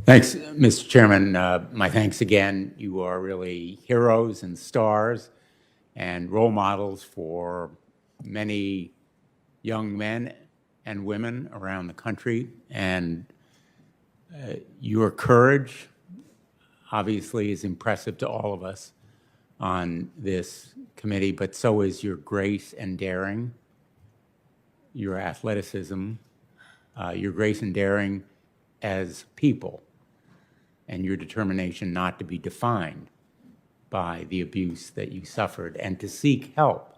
Thanks, Mr. Chairman. My thanks again. You are really heroes and stars and role models for many young men and women around the country. And your courage, obviously, is impressive to all of us on this committee, but so is your grace and daring, your athleticism, your grace and daring as people, and your determination not to be defined by the abuse that you suffered and to seek help,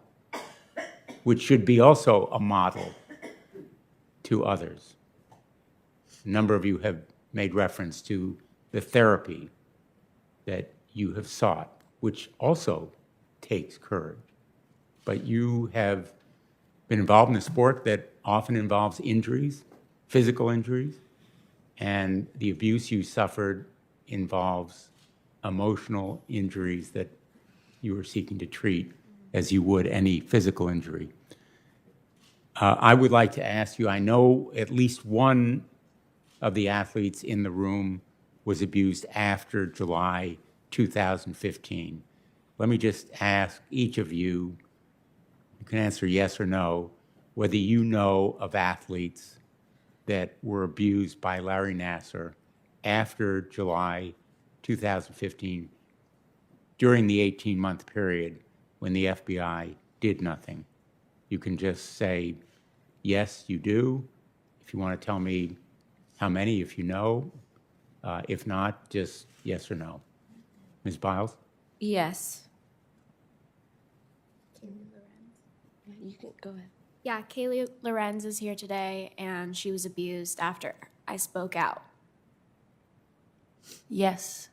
which should be also a model to others. A number of you have made reference to the therapy that you have sought, which also takes courage. But you have been involved in a sport that often involves injuries, physical injuries, and the abuse you suffered involves emotional injuries that you are seeking to treat as you would any physical injury. I would like to ask you, I know at least one of the athletes in the room was abused after July 2015. Let me just ask each of you, you can answer yes or no, whether you know of athletes that were abused by Larry Nassar after July 2015 during the 18-month period when the FBI did nothing. You can just say, yes, you do. If you want to tell me how many, if you know. If not, just yes or no. Ms. Biles? Yes. You can go ahead. Yeah, Kaylee Lorenz is here today, and she was abused after I spoke out. Yes.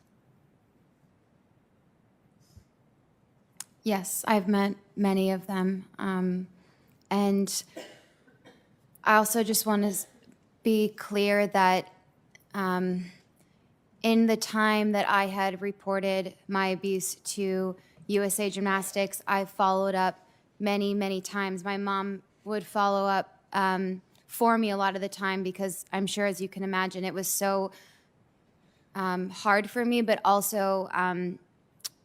Yes, I've met many of them. And I also just want to be clear that in the time that I had reported my abuse to USA Gymnastics, I followed up many, many times. My mom would follow up for me a lot of the time because I'm sure, as you can imagine, it was so hard for me, but also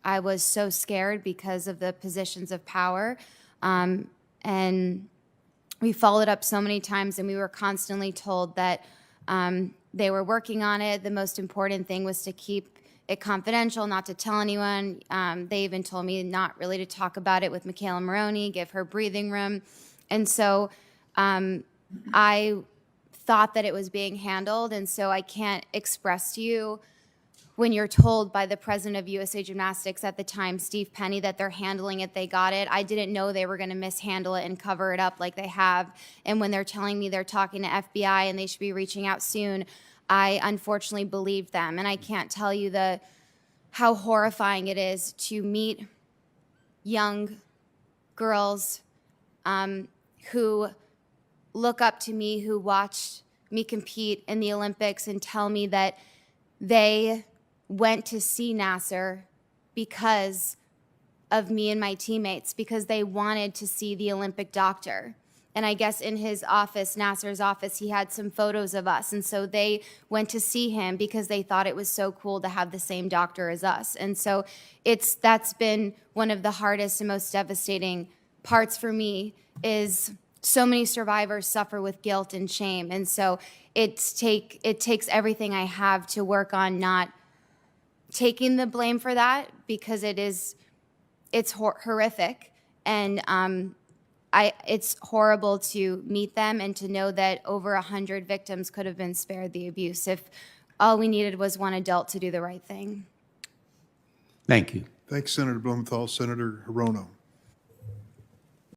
I was so scared because of the positions of power. And we followed up so many times, and we were constantly told that they were working on it. The most important thing was to keep it confidential, not to tell anyone. They even told me not really to talk about it with Michaela Maroney, give her breathing room. And so I thought that it was being handled, and so I can't express to you when you're told by the president of USA Gymnastics at the time, Steve Penny, that they're handling it, they got it. I didn't know they were going to mishandle it and cover it up like they have. And when they're telling me they're talking to FBI and they should be reaching out soon, I unfortunately believed them. And I can't tell you how horrifying it is to meet young girls who look up to me, who watched me compete in the Olympics, and tell me that they went to see Nassar because of me and my teammates, because they wanted to see the Olympic doctor. And I guess in his office, Nassar's office, he had some photos of us. And so they went to see him because they thought it was so cool to have the same doctor as us. And so that's been one of the hardest and most devastating parts for me, is so many survivors suffer with guilt and shame. And so it takes everything I have to work on not taking the blame for that, because it's horrific. And it's horrible to meet them and to know that over 100 victims could have been spared the abuse if all we needed was one adult to do the right thing. Thank you. Thanks, Senator Blumenthal. Senator Hirono.